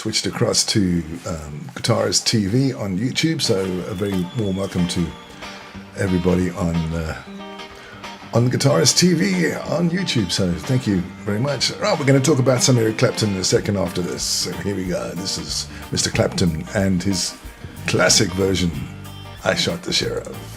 switched across to Guitarist TV on YouTube. So a very warm welcome to everybody on Guitarist TV on YouTube. So thank you very much. Right, we're going to talk about some Eric Clapton in a second after this. So here we go. This is Mr. Clapton and his classic version, I Shot the Sheriff.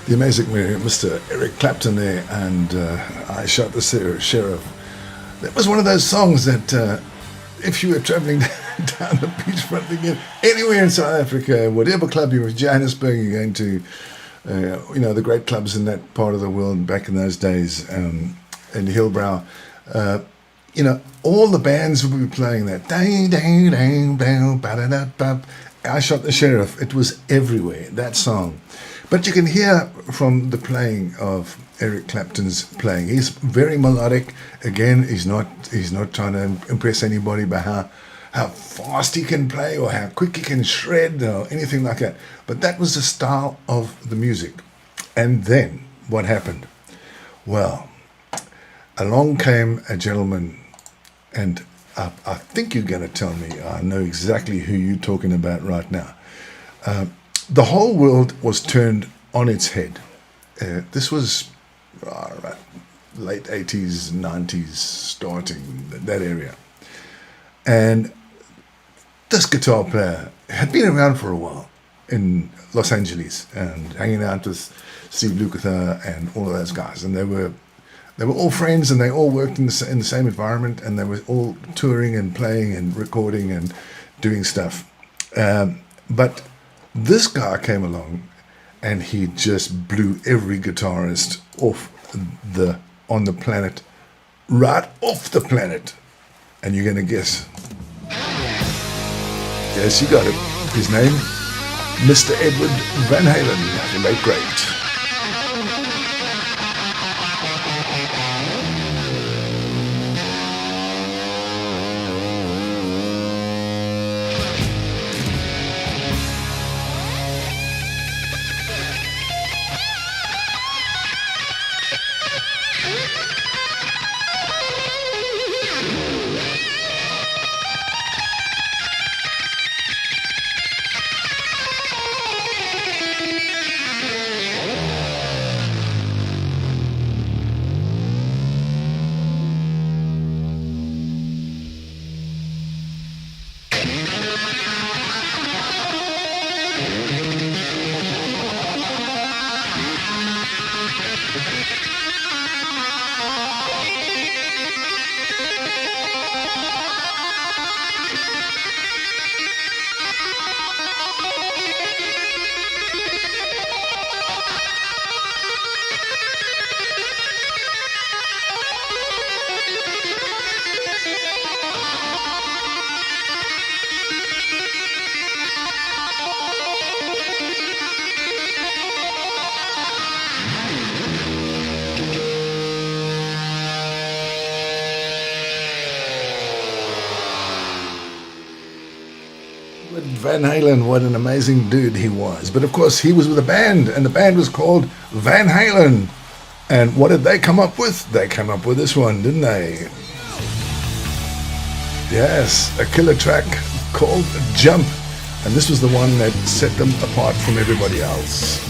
The amazing Mr. Eric Clapton there, and I Shot the Sheriff. That was one of those songs that if you were travelling down the beachfront thinking anywhere in South Africa, whatever club you're in, Johannesburg, you're going to, the great clubs in that part of the world back in those days, in Hillbrow, all the bands would be playing that. I Shot the Sheriff. It was everywhere, that song. But you can hear from the playing of Eric Clapton's playing. He's very melodic. Again, he's not trying to impress anybody by how fast he can play or how quick he can shred or anything like that. But that was the style of the music. And then what happened? Well, along came a gentleman, and I think you're going to tell me, I know exactly who you're talking about right now. The whole world was turned on its head. This was late 80s, 90s, starting that area. And this guitar player had been around for a while in Los Angeles and hanging out with Steve Lukather and all of those guys. And they were all friends, and they all worked in the same environment, and they were all touring and playing and recording and doing stuff. But this guy came along, and he just blew every guitarist on the planet, right off the planet. And you're going to guess. Yes, you got it. His name, Mr. Edward Van Halen, the late great. Van Halen, what an amazing dude he was. But of course, he was with a band, and the band was called Van Halen. And what did they come up with? They came up with this one, didn't they? Yes, a killer track called Jump. And this was the one that set them apart from everybody else.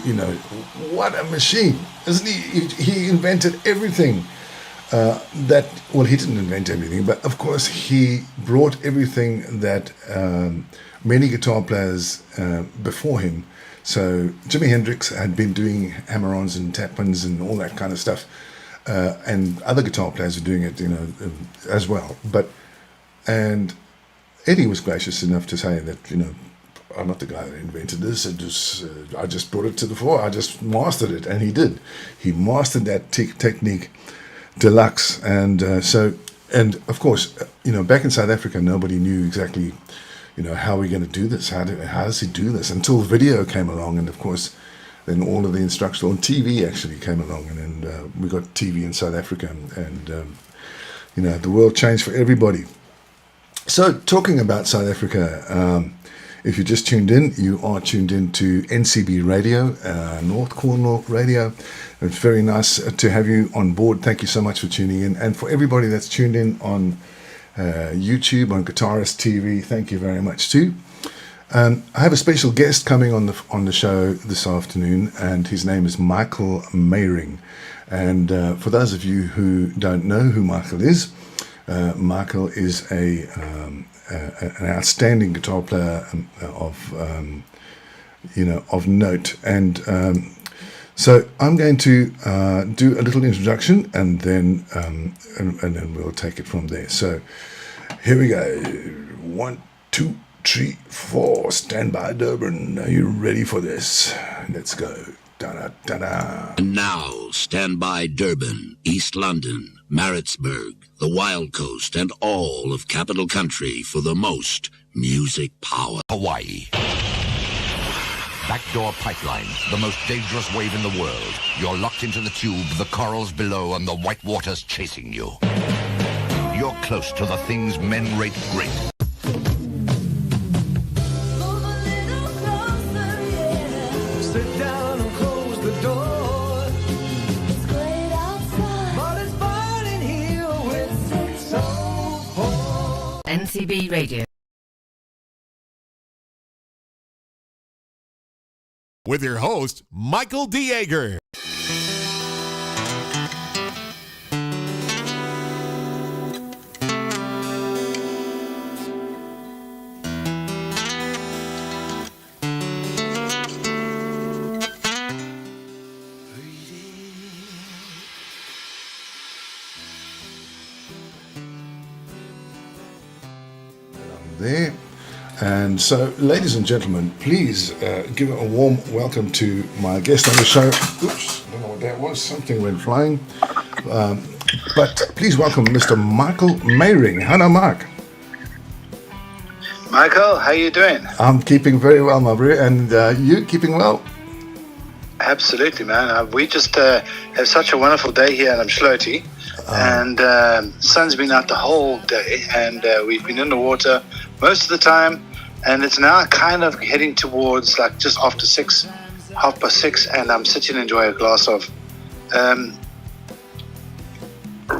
You know, what a machine, isn't he? He invented everything. Well, he didn't invent everything, but of course he brought everything that many guitar players before him. So Jimi Hendrix had been doing hammer-ons and tap-ins and all that kind of stuff, and other guitar players were doing it, as well. And Eddie was gracious enough to say that, I'm not the guy that invented this. I just brought it to the fore. I just mastered it, and he did. He mastered that technique deluxe, and of course, back in South Africa, nobody knew exactly, how we're going to do this. How does he do this? Until video came along, and of course, then all of the instructional TV actually came along, and we got TV in South Africa, and the world changed for everybody. So, talking about South Africa, if you just tuned in, you are tuned in to NCB Radio, North Cornwall Radio. It's very nice to have you on board. Thank you so much for tuning in. And for everybody that's tuned in on YouTube, on Guitarist TV, thank you very much too. I have a special guest coming on the show this afternoon, and his name is Michael Mayring. And for those of you who don't know who Michael is an outstanding guitar player of note. And so I'm going to do a little introduction, and then we'll take it from there. So here we go. 1, 2, 3, 4. Stand by, Durban. Are you ready for this? Let's go. Da-da-da-da. And now, stand by Durban, East London, Maritzburg, the Wild Coast, and all of Capital Country for the most music power. Hawaii. Backdoor pipeline, the most dangerous wave in the world. You're locked into the tube, the corals below, and the white water's chasing you. You're close to the things men rate great. Sit down and close the door. It's great outside, but it's burning here with so hot. NCB Radio. With your host, Michael de Jager. There. And so, ladies and gentlemen, please give a warm welcome to my guest on the show. Oops, I don't know what that was. Something went flying. But please welcome Mr. Michael Mayring. Hello, Mark. Michael, how you doing? I'm keeping very well, my bro. And you keeping well? Absolutely, man. We just have such a wonderful day here in Umdloti. And sun's been out the whole day, and we've been in the water most of the time, and it's now kind of heading towards like just after 6, 6:30, and I'm sitting enjoying a glass of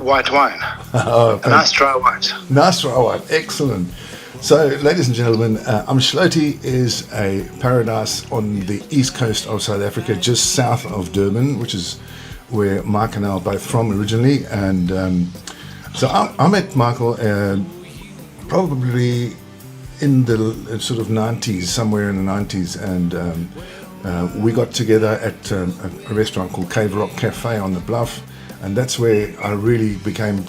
white wine. Oh, a nice dry white. Nice dry white, excellent. So, ladies and gentlemen, Umdloti is a paradise on the east coast of South Africa, just south of Durban, which is where Mark and I are both from originally. And so I met Michael probably in the sort of 90s, somewhere in the 90s, and we got together at a restaurant called Cave Rock Cafe on the Bluff, and that's where I really became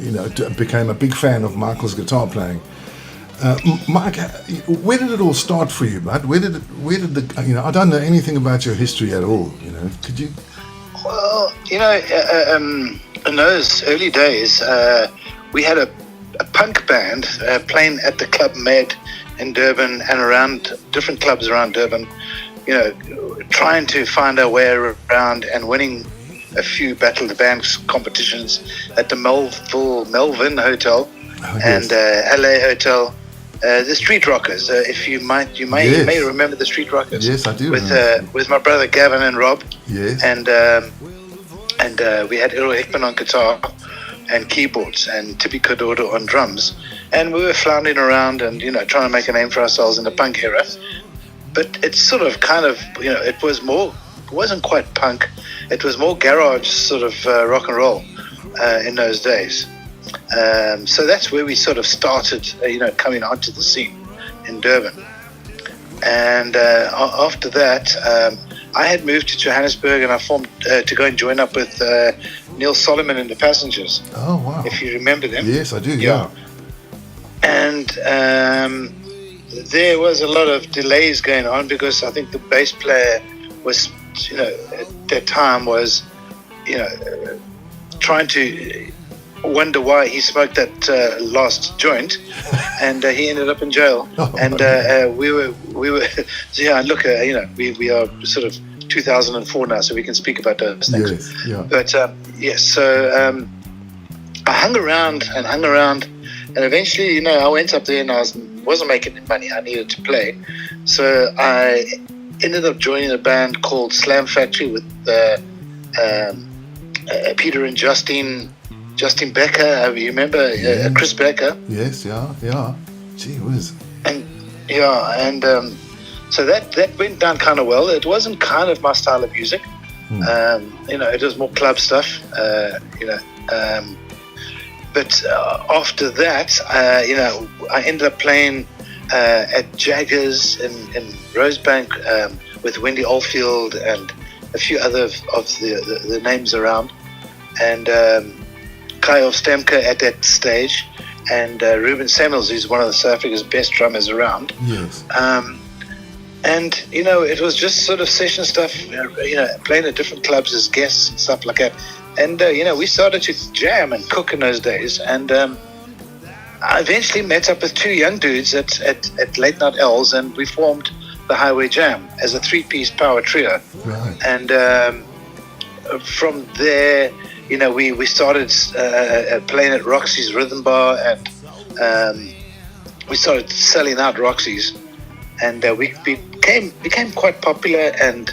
a big fan of Michael's guitar playing. Mike, where did it all start for you, bud? Where did I don't know anything about your history at all. Could you? Well, in those early days, we had a punk band playing at the Club Med in Durban and around different clubs around Durban, trying to find our way around and winning a few Battle of the Bands competitions at the Melvin Hotel and LA Hotel. The Street Rockers, if you may remember the Street Rockers. Yes, I do. With my brother Gavin and Rob. Yes. And we had Errol Hickman on guitar and keyboards, and Tippy Kododo on drums, and we were floundering around and trying to make a name for ourselves in the punk era. But it's sort of it wasn't quite punk. It was more garage sort of rock and roll in those days. So that's where we sort of started, coming onto the scene in Durban. And after that, I had moved to Johannesburg, and I formed to go and join up with Neil Solomon and the Passengers. Oh, wow. If you remember them. Yes, I do, yeah. And there was a lot of delays going on because I think the bass player was, at that time was, trying to wonder why he smoked that last joint, and he ended up in jail. And we were yeah, look, we are sort of 2004 now, so we can speak about those things. Yes, yeah. But yes, so I hung around, and eventually, I went up there and I wasn't making any money. I needed to play, so I ended up joining a band called Slam Factory with Peter and Justin Becker. You remember Chris Becker? Yes, yeah. Gee whiz. And so that went down kind of well. It wasn't kind of my style of music. It was more club stuff. But after that, I ended up playing at Jaggers in Rosebank with Wendy Oldfield and a few other of the names around, and Kyle Stemke at that stage, and Ruben Samuels, who's one of the South Africa's best drummers around. Yes. And it was just sort of session stuff, playing at different clubs as guests and stuff like that. And we started to jam and cook in those days. And I eventually met up with two young dudes at Late Night L's, and we formed the Highway Jam as a 3-piece power trio. Right. And from there, we started playing at Roxy's Rhythm Bar, and we started selling out Roxy's, and we became quite popular, and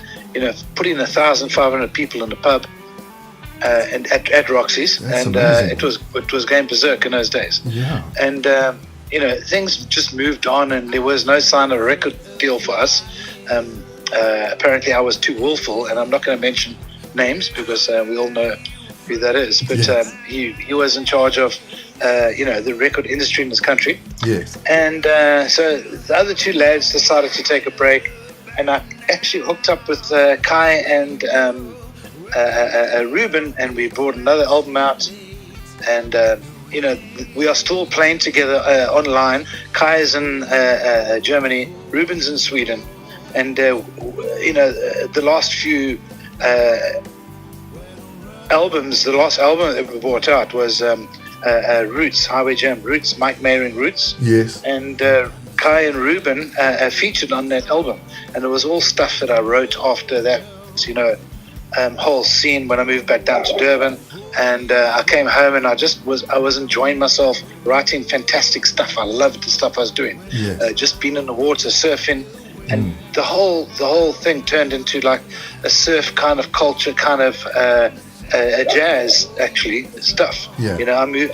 putting 1,500 people in the pub and at Roxy's. That's and amazing. it was going berserk in those days. Yeah. And things just moved on, and there was no sign of a record deal for us. Apparently I was too willful, and I'm not going to mention names because we all know who that is, but yes. He was in charge of the record industry in this country. Yes. And so the other two lads decided to take a break, and I actually hooked up with Kai and Ruben, and we brought another album out, and we are still playing together online. Kai is in Germany, Ruben's in Sweden, and the last few albums, the last album that we brought out was Roots, Highway Jam Roots, Mike Mayring Roots. Yes. And Kai and Ruben featured on that album, and it was all stuff that I wrote after that, whole scene when I moved back down to Durban, and I came home and I was enjoying myself, writing fantastic stuff. I loved the stuff I was doing. Yes. Just being in the water, surfing, and the whole thing turned into like a surf kind of culture, kind of a jazz actually stuff. Yeah.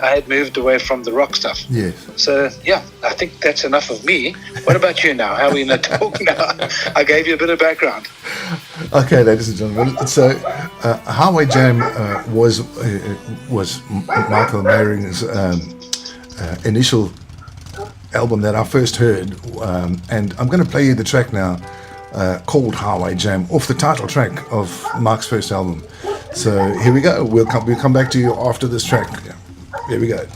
I had moved away from the rock stuff. Yes. So yeah, I think that's enough of me. What about you now? How are we going to talk now? I gave you a bit of background. Okay, ladies and gentlemen. So, Highway Jam was Michael Mayring's initial album that I first heard, and I'm going to play you the track now called Highway Jam off the title track of Mark's first album. So here we go. We'll come back to you after this track. Here we go.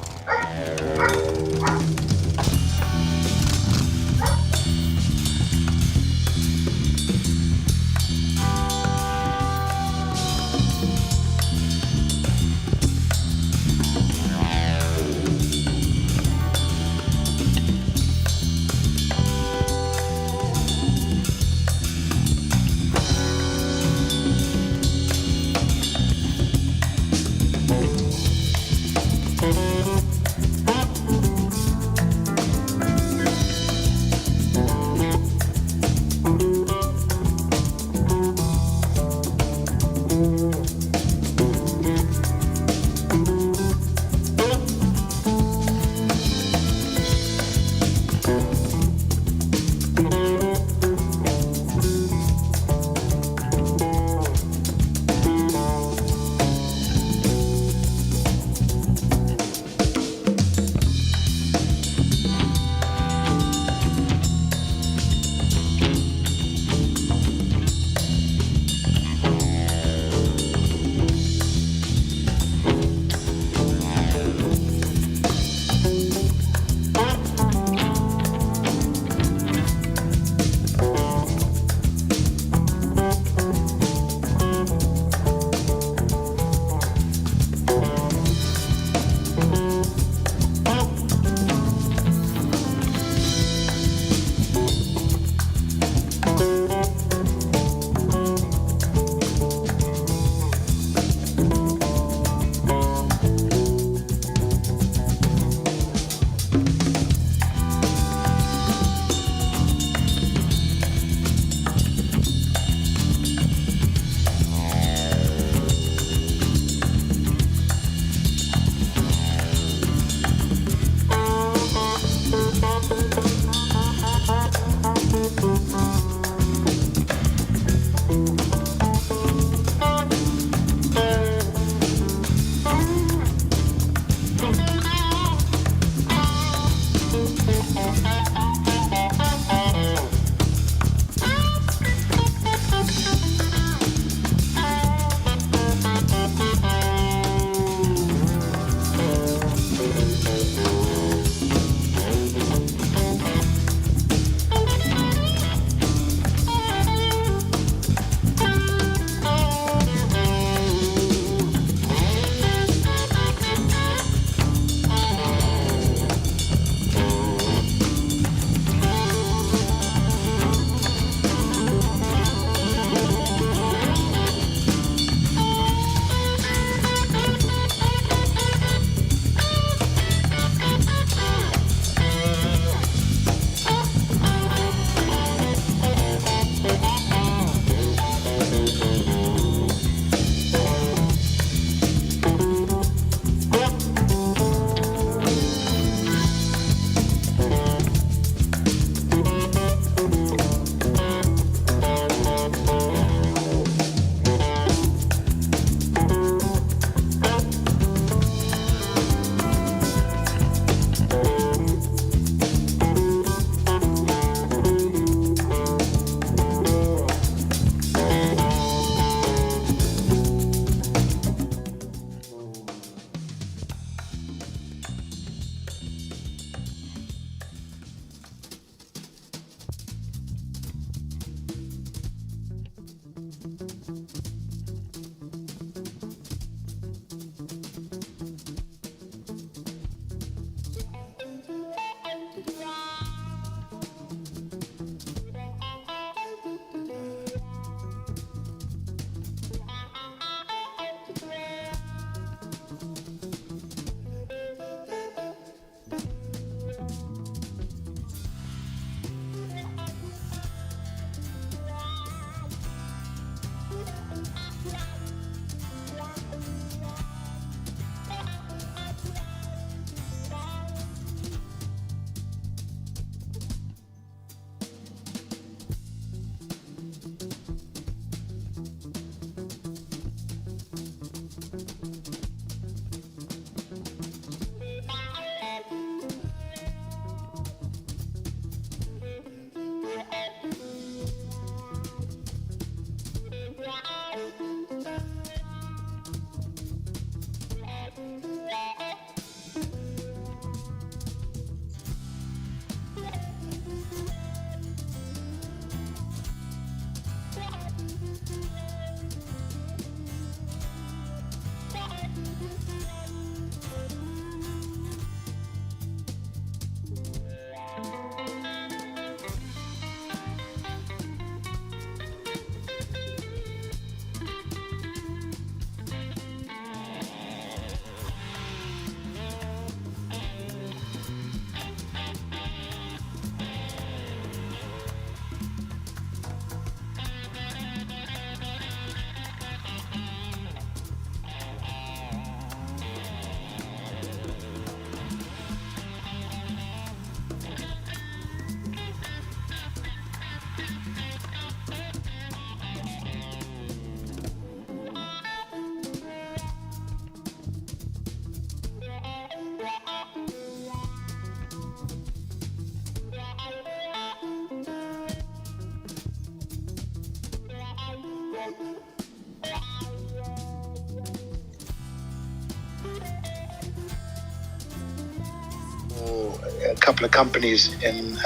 a couple of companies in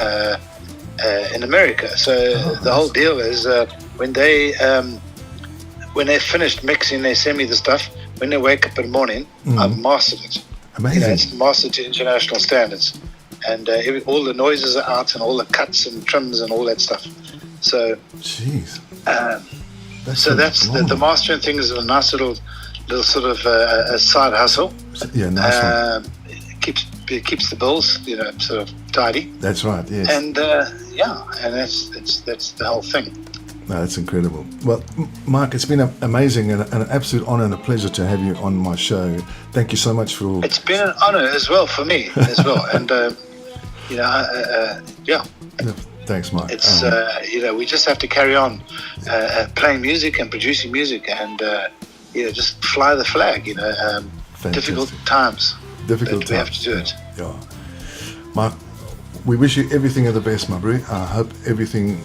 America. So the whole deal is when they finished mixing, they send me the stuff. When they wake up in the morning, I've mastered it. Amazing. It's mastered to international standards, and all the noises are out, and all the cuts and trims and all that stuff. So, jeez. That's the mastering thing is a nice little sort of a side hustle. Yeah, nice one. It keeps the bills, sort of tidy. That's right. Yes. And and that's the whole thing. No, that's incredible. Well, Mark, it's been amazing and an absolute honor and a pleasure to have you on my show. Thank you so much for. It's been an honor as well for me as well, and yeah. Thanks, Mark. It's we just have to carry on playing music and producing music, and just fly the flag. Difficult times. Difficult times. We have to do it. Yeah. Mark, we wish you everything of the best, my bro. I hope everything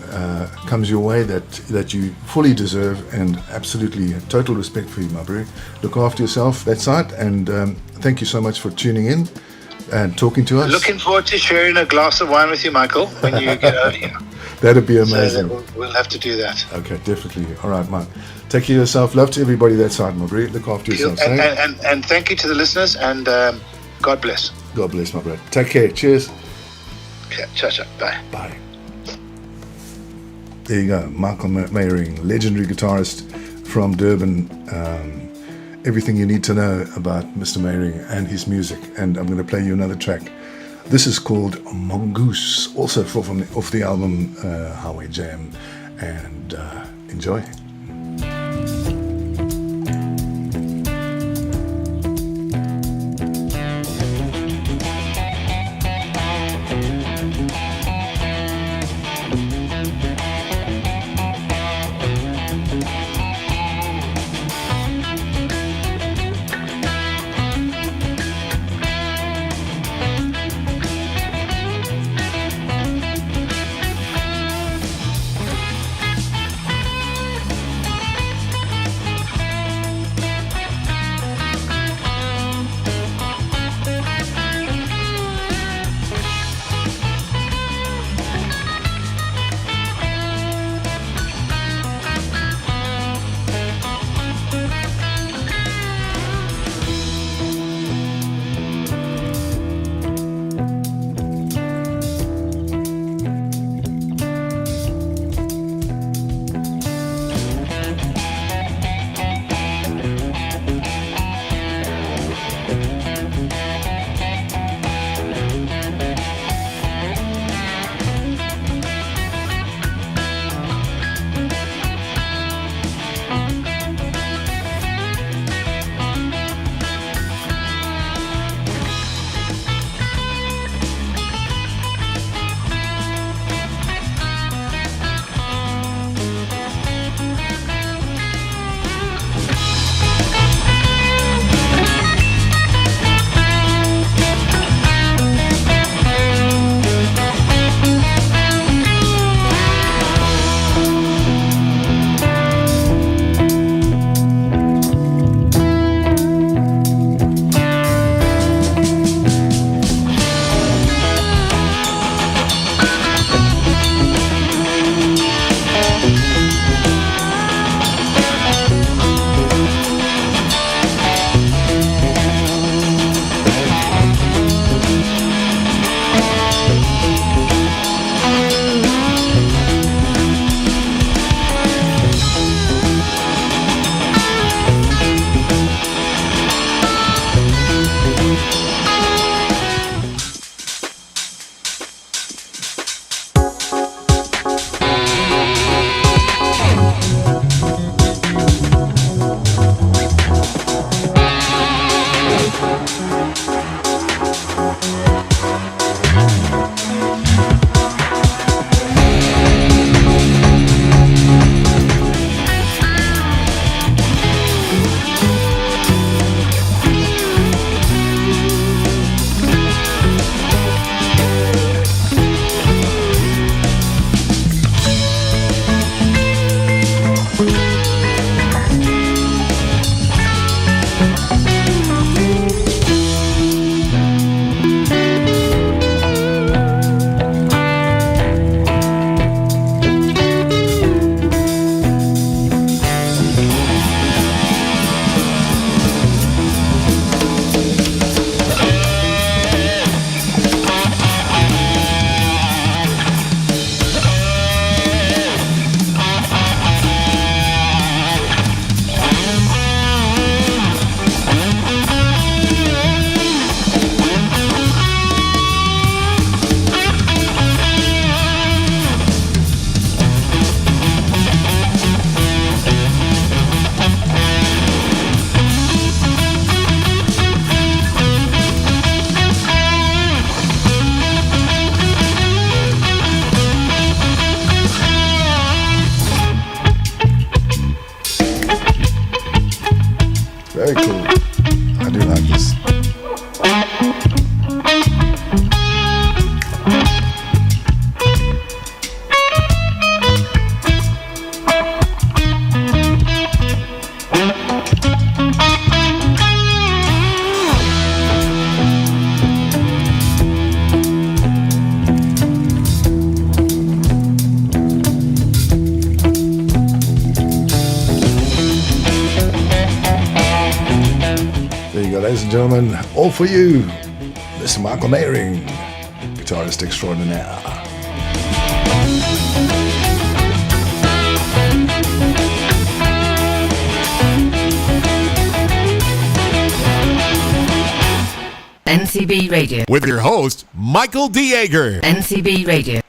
comes your way that you fully deserve, and absolutely total respect for you, my bro. Look after yourself that side, and thank you so much for tuning in and talking to us. Looking forward to sharing a glass of wine with you, Michael, when you get over here. That'd be amazing. So we'll have to do that. Okay, definitely. All right, Mark. Take care of yourself. Love to everybody that side, my bro. Look after yourself. And thank you to the listeners, and God bless. God bless, my bro. Take care. Cheers. Okay, ciao. Bye. Bye. There you go. Michael Mayering, legendary guitarist from Durban. Everything you need to know about Mr. Mayering and his music. And I'm going to play you another track. This is called Mongoose, also off the album Highway Jam. And enjoy. and gentlemen, all for you, Mr. Michael Mayring, guitarist extraordinaire. NCB Radio. With your host, Michael de Jager. NCB Radio.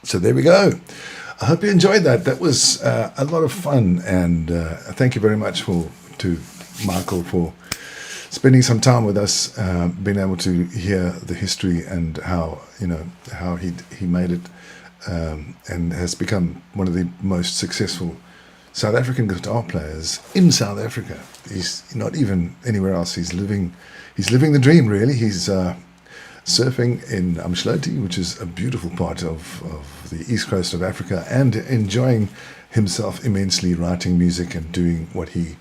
So there we go. I hope you enjoyed that. That was a lot of fun, and thank you very much to Michael for spending some time with us, being able to hear the history and how he made it, and has become one of the most successful South African guitar players in South Africa. He's not even anywhere else. He's living the dream, really. He's surfing in Umdloti, which is a beautiful part of the east coast of Africa, and enjoying himself immensely, writing music and doing what he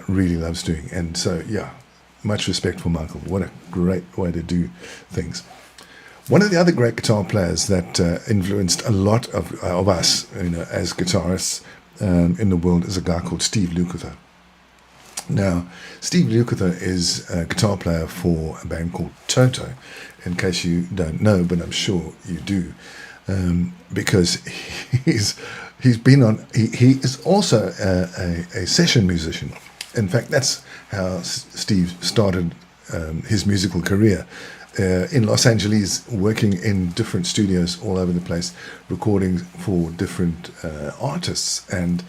really loves doing. And so, yeah, much respect for Michael. What a great way to do things. One of the other great guitar players that influenced a lot of us, as guitarists in the world, is a guy called Steve Lukather. Now, Steve Lukather is a guitar player for a band called Toto, in case you don't know, but I'm sure you do, because he is also a session musician. In fact, that's how Steve started his musical career in Los Angeles, working in different studios all over the place, recording for different artists. And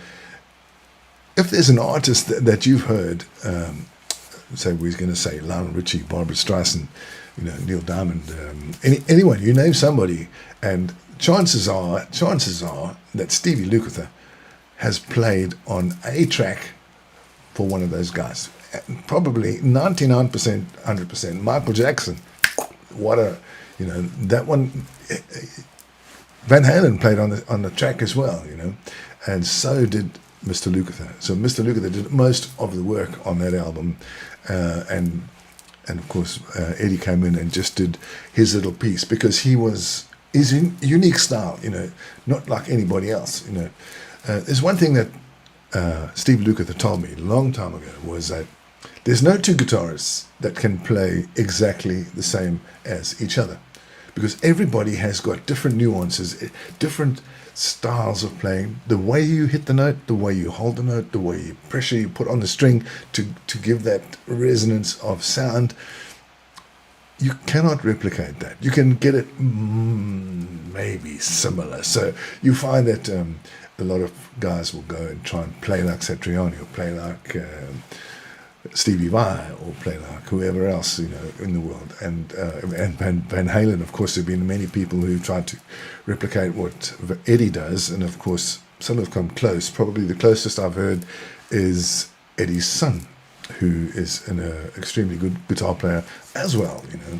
if there's an artist that you've heard, say we're going to say Lionel Richie, Barbara Streisand, Neil Diamond, anyone, you name somebody, and chances are that Stevie Lukather has played on a track for one of those guys. Probably 99%, 100%. Michael Jackson, that one. Van Halen played on the track as well, and so did Mr. Lukather. So Mr. Lukather did most of the work on that album, and of course Eddie came in and just did his little piece, because his unique style, not like anybody else. There's one thing that Steve Lukather told me a long time ago, was that there's no two guitarists that can play exactly the same as each other, because everybody has got different nuances, different styles of playing, the way you hit the note, the way you hold the note, the way you pressure you put on the string to give that resonance of sound. You cannot replicate that. You can get it maybe similar. So you find that a lot of guys will go and try and play like Satriani, or play like Stevie Vai, or play like whoever else in the world, and Van Halen. Of course, there have been many people who tried to replicate what Eddie does, and of course some have come close. Probably the closest I've heard is Eddie's son, who is an extremely good guitar player as well. I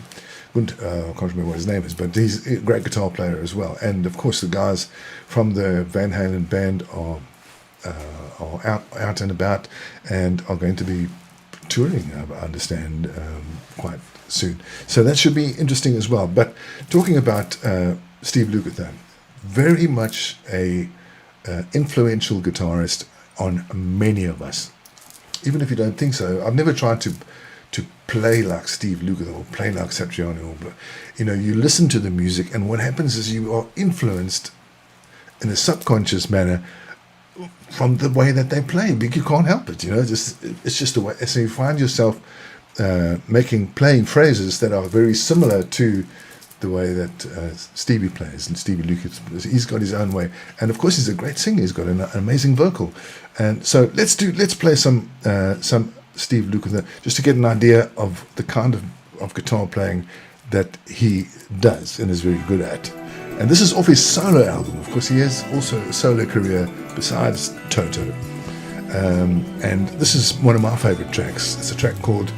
can't remember what his name is, but he's a great guitar player as well. And of course, the guys from the Van Halen band are out and about, and are going to be touring, I understand, quite soon. So that should be interesting as well. But talking about Steve Lukather, very much a influential guitarist on many of us. Even if you don't think so, I've never tried to play like Steve Lukather or play like Satriani, or you listen to the music, and what happens is you are influenced in a subconscious manner from the way that they play. You can't help it, it's just the way. So you find yourself playing phrases that are very similar to the way that Stevie plays. And Stevie Lukather, he's got his own way, and of course he's a great singer. He's got an amazing vocal. And so let's play some Steve Lukather, just to get an idea of the kind of guitar playing that he does and is very good at. And this is off his solo album. Of course, he has also a solo career besides Toto. And this is one of my favorite tracks. It's a track called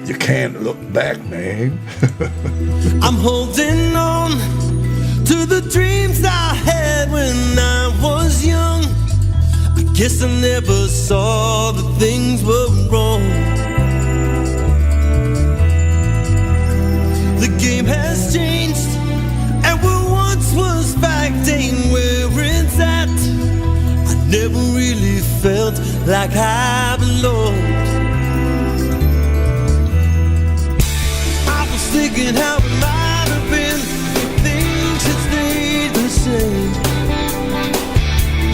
You Can't Look Back, Man. I'm holding on to the dreams I had when I was young. I guess I never saw the things were wrong. The game has changed, and what once was fact ain't where it's at. I never really felt like I belonged. thinking how it might have been if things had stayed the same.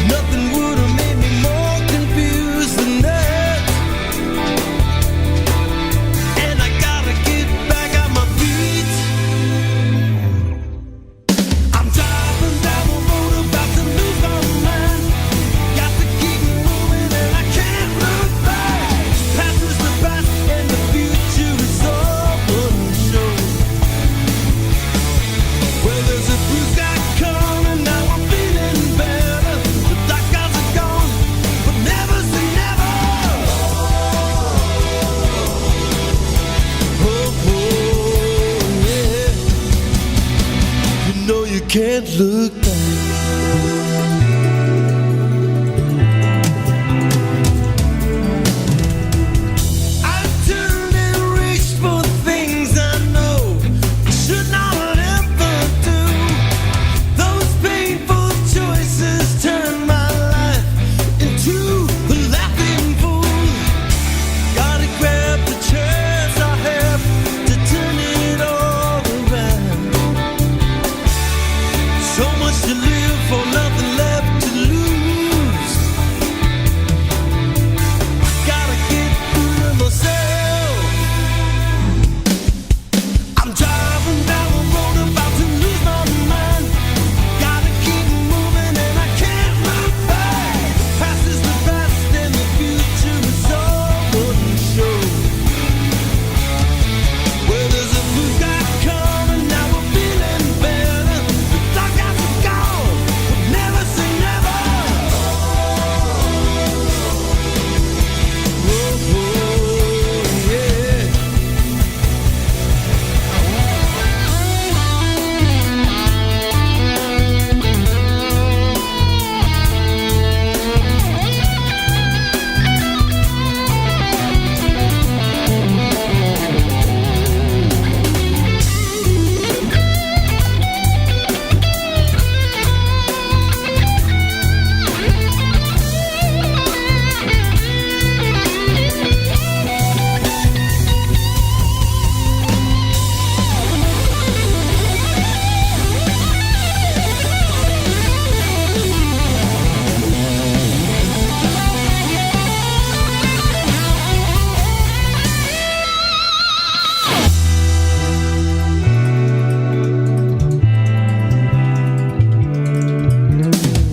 Nothing would have made me more confused than that. And I gotta get back on my feet. I'm driving down the road about to lose my mind. Got to keep moving and I can't look back. Past is the past and the future is all unsure. Well, there's a blue sky coming, now I'm feeling better. The dark clouds are gone, but never say never. Oh, yeah. You know you can't look back. I've turned and reached for things I know I should not ever do. Those painful choices turn my life into a laughing fool. Gotta grab the chance I have to turn it all around. So much to live for, nothing left to lose. Gotta get through myself. I'm driving down the road about to lose my mind. Gotta keep moving and I can't look back. Past is the past and the future is all unsure. Well, there's a blue sky coming, now we're feeling better. The dark clouds are gone, but never say never. Oh, yeah.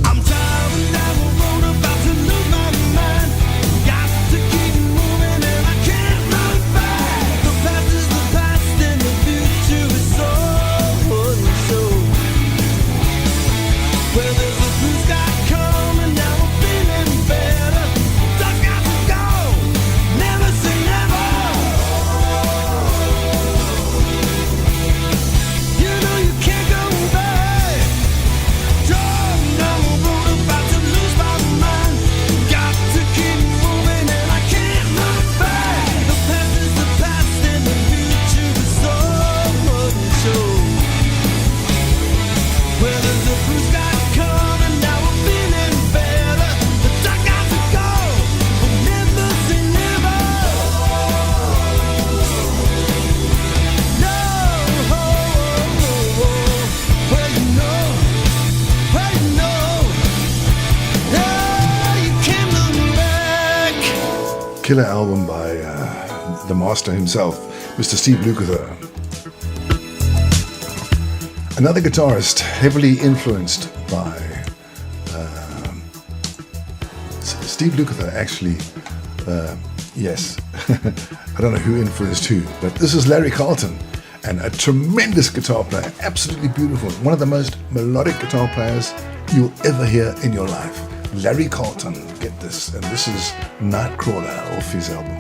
I'm driving down the road about to lose my mind. Got to keep moving and I can't look back. The past is the past and the future is so unsure. Well, there's a blue sky coming, now I'm feeling better. Dark clouds are gone, never say never. You know you can't go back. Driving down the road about to lose my mind. Got to keep moving and I can't look back. The past is the past and the future is so unsure. Well, there's a blue sky coming, now I'm feeling better. The dark clouds are gone, but never say never. No, well you know, yeah, you can't look back. Killer album by the master himself, Mr. Steve Lukather. Another guitarist heavily influenced by Steve Lukather, actually. Yes, I don't know who influenced who, but this is Larry Carlton, and a tremendous guitar player, absolutely beautiful, one of the most melodic guitar players you'll ever hear in your life. Larry Carlton, get this, and this is Nightcrawler off his album.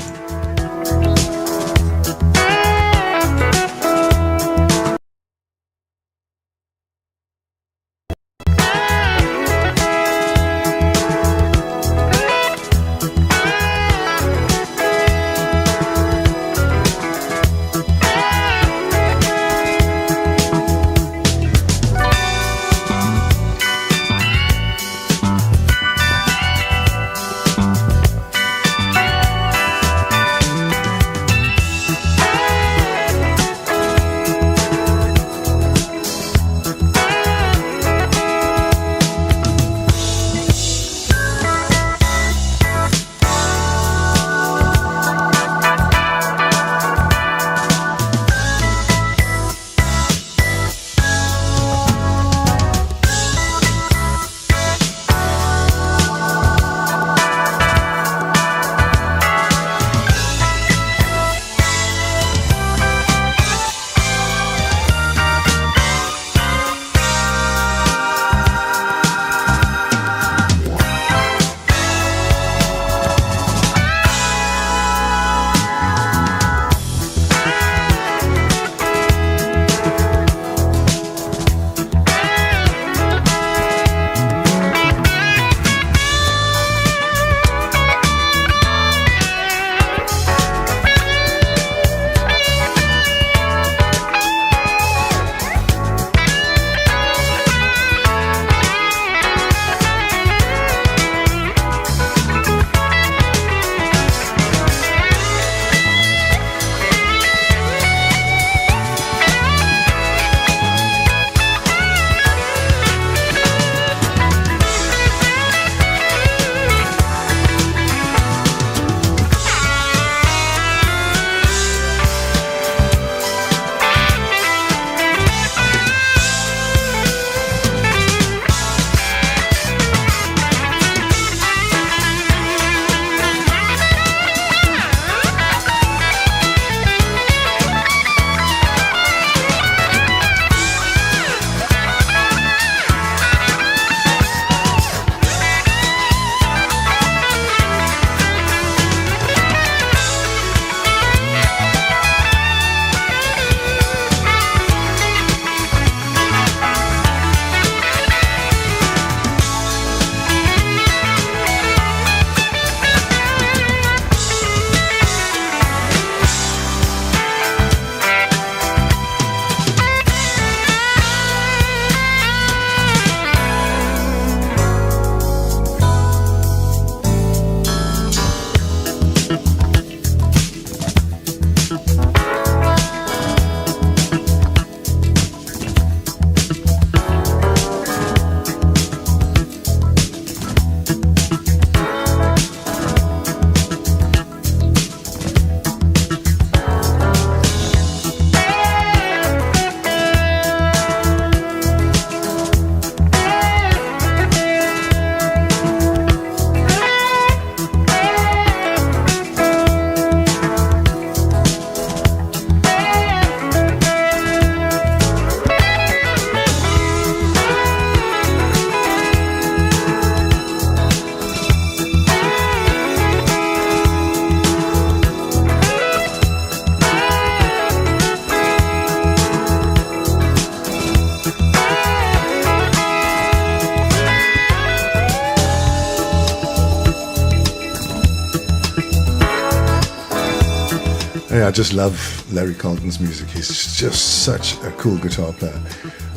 Yeah, I just love Larry Carlton's music. He's just such a cool guitar player.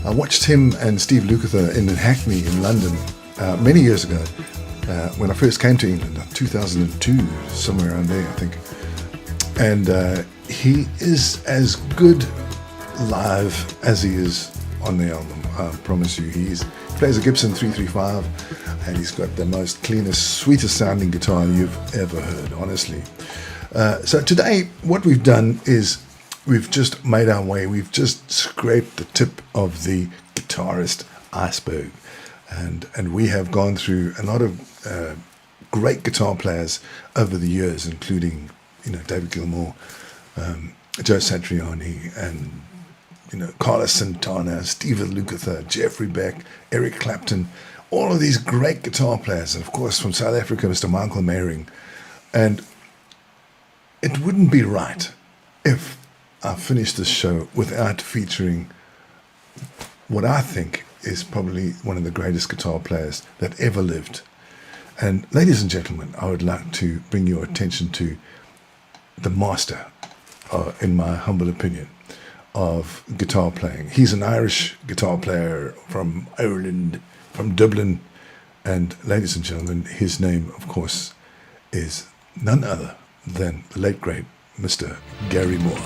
I watched him and Steve Lukather in Hackney in London many years ago when I first came to England, 2002, somewhere around there, I think. And he is as good live as he is on the album, I promise you. He plays a Gibson 335, and he's got the most cleanest, sweetest sounding guitar you've ever heard, honestly. So today, what we've done is we've just made our way. We've just scraped the tip of the guitarist iceberg, and we have gone through a lot of great guitar players over the years, including David Gilmour, Joe Satriani, and Carlos Santana, Steve Lukather, Jeffrey Beck, Eric Clapton, all of these great guitar players, and of course from South Africa, Mr. Michael Mehring. And it wouldn't be right if I finished this show without featuring what I think is probably one of the greatest guitar players that ever lived. And ladies and gentlemen, I would like to bring your attention to the master, in my humble opinion, of guitar playing. He's an Irish guitar player from Ireland, from Dublin. And ladies and gentlemen, his name, of course, is none other than the late, great Mr. Gary Moore.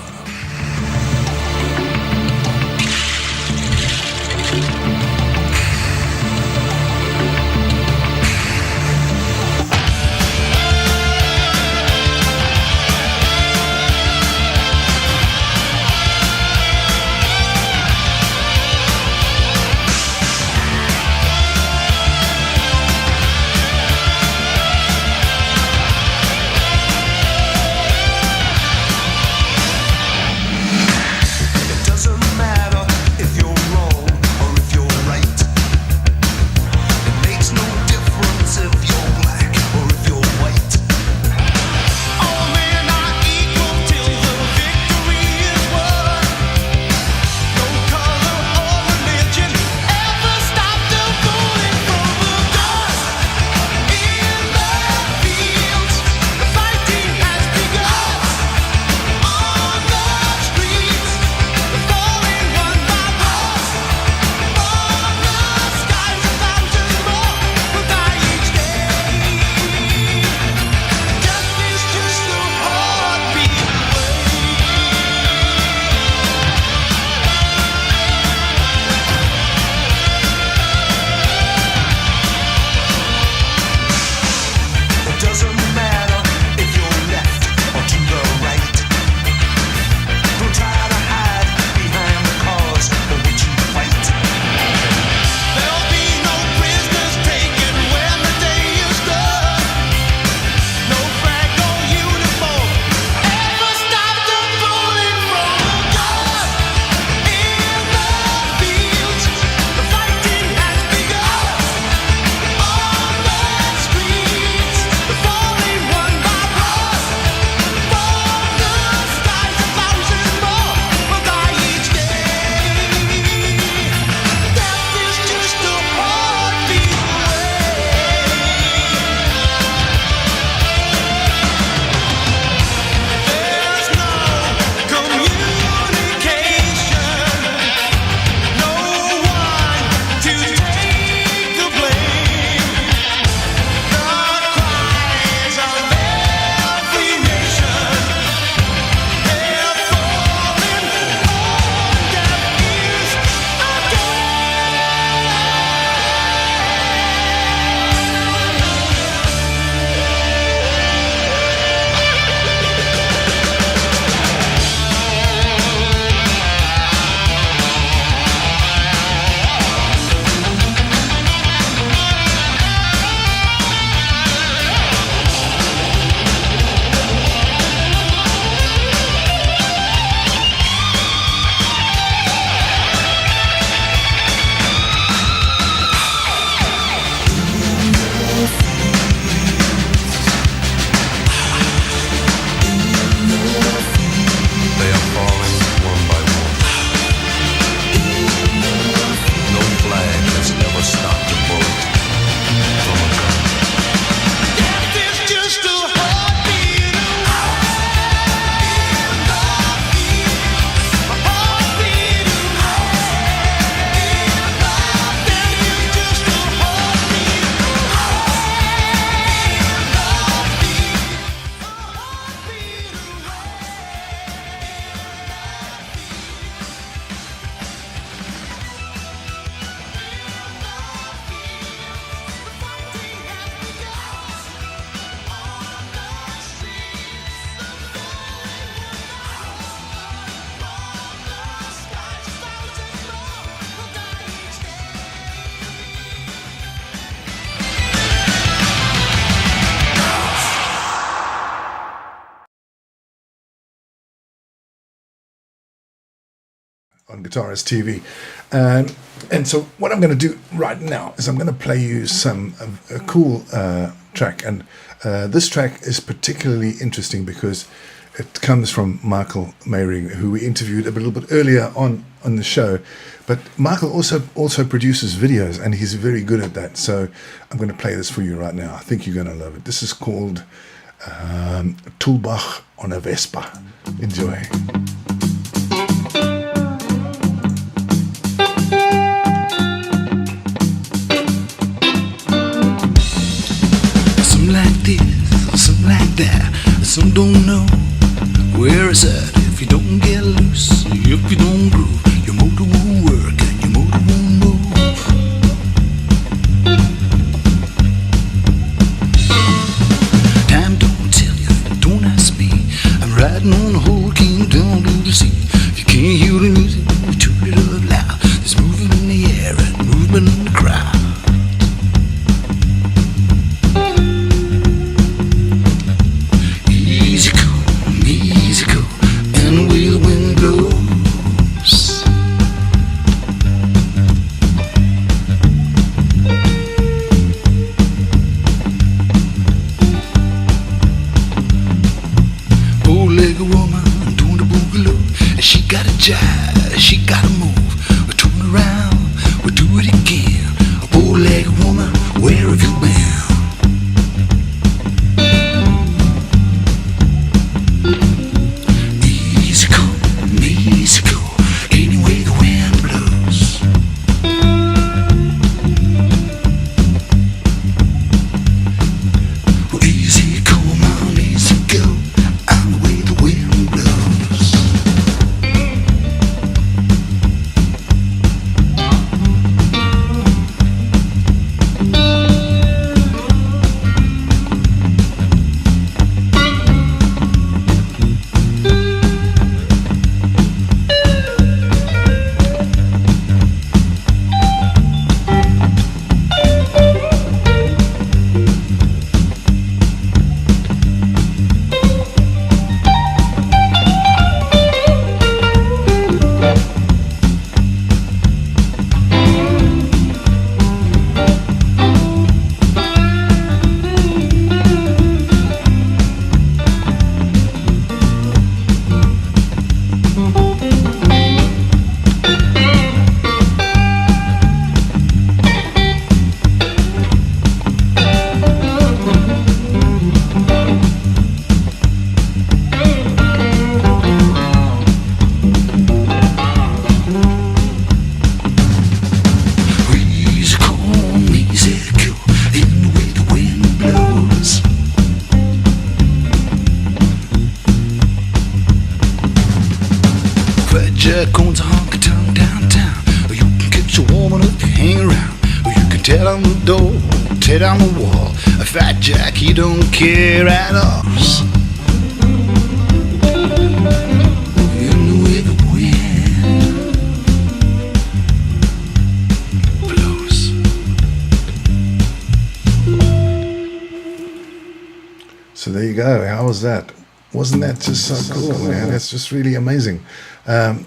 on Guitarist TV. And so what I'm going to do right now is I'm going to play you a cool track. And this track is particularly interesting because it comes from Michael Mayring, who we interviewed a little bit earlier on the show. But Michael also produces videos, and he's very good at that. So I'm going to play this for you right now. I think you're going to love it. This is called Toolbach on a Vespa. Enjoy. Some like this, some like that, some don't know where it's at. If you don't get loose, if you don't groove, your motor won't work and your motor won't move. Time don't tell you, don't ask me. I'm riding on the whole king down to the sea. If you can't hear the music, we turn it up loud. There's movement in the air and movement in the crowd. Easy go, and wheel wind blows. Bow-legged woman doing the boogaloo. She got a jive, she got a move. We turn around, we do it again. A bow-legged woman, where have you been? Jack owns a honky-tonk downtown. Or you can catch a woman if you hang around. Or you can tear down the door, tear down the wall. A fat Jack, he don't care at all. In the way the wind blows. So there you go. How was that? Wasn't that just so cool, man? That's just really amazing.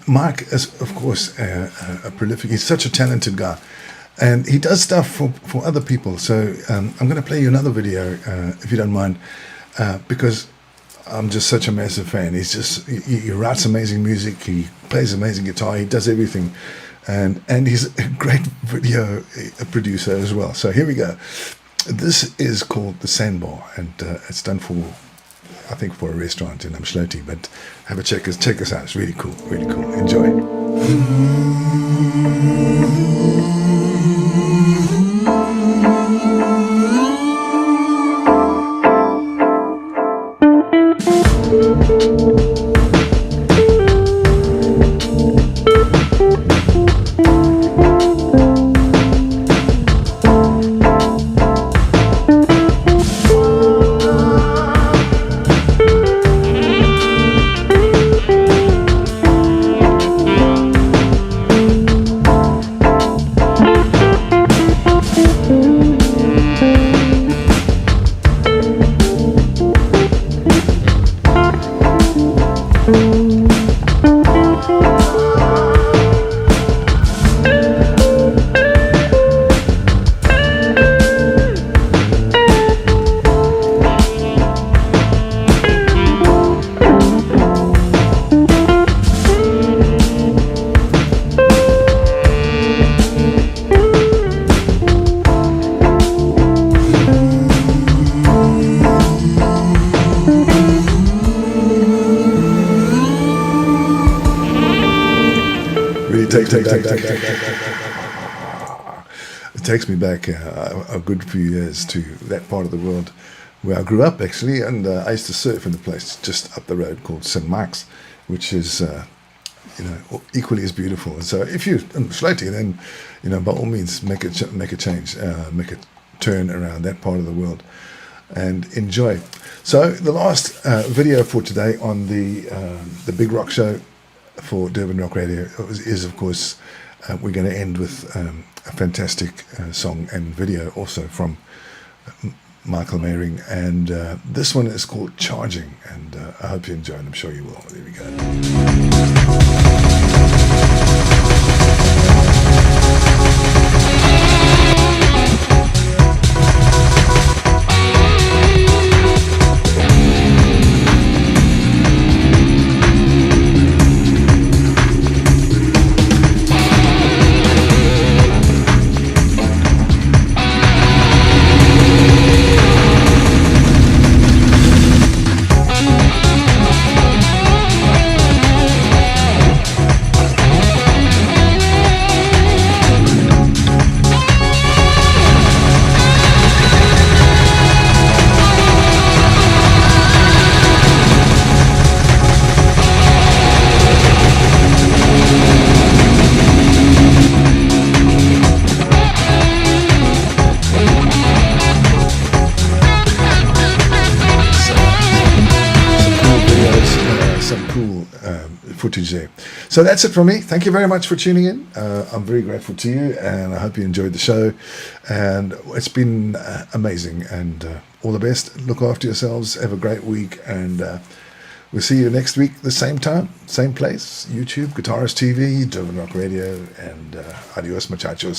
Mark is, of course, a prolific. He's such a talented guy, and he does stuff for other people. So I'm going to play you another video, if you don't mind, because I'm just such a massive fan. He writes amazing music. He plays amazing guitar. He does everything, and he's a great video producer as well. So here we go. This is called the Sandbar, and it's done for, I think, for a restaurant in Amshloti, but have a check us out. It's really cool, really cool. Enjoy. It takes me back a good few years to that part of the world where I grew up, actually, and I used to surf in a place just up the road called St. Mark's, which is, equally as beautiful. And so if you're in Slotie, then, by all means, make a change, make a turn around that part of the world and enjoy. So the last video for today on the Big Rock Show for Durban Rock Radio is, of course, we're going to end with a fantastic song and video also from Michael Mayring, and this one is called Charging, and I hope you enjoy it. I'm sure you will. There we go. Footage there. So that's it from me. Thank you very much for tuning in. I'm very grateful to you, and I hope you enjoyed the show, and it's been amazing, and all the best. Look after yourselves, have a great week, and we'll see you next week the same time, same place, YouTube, Guitarist TV, Durban Rock Radio, and adios muchachos.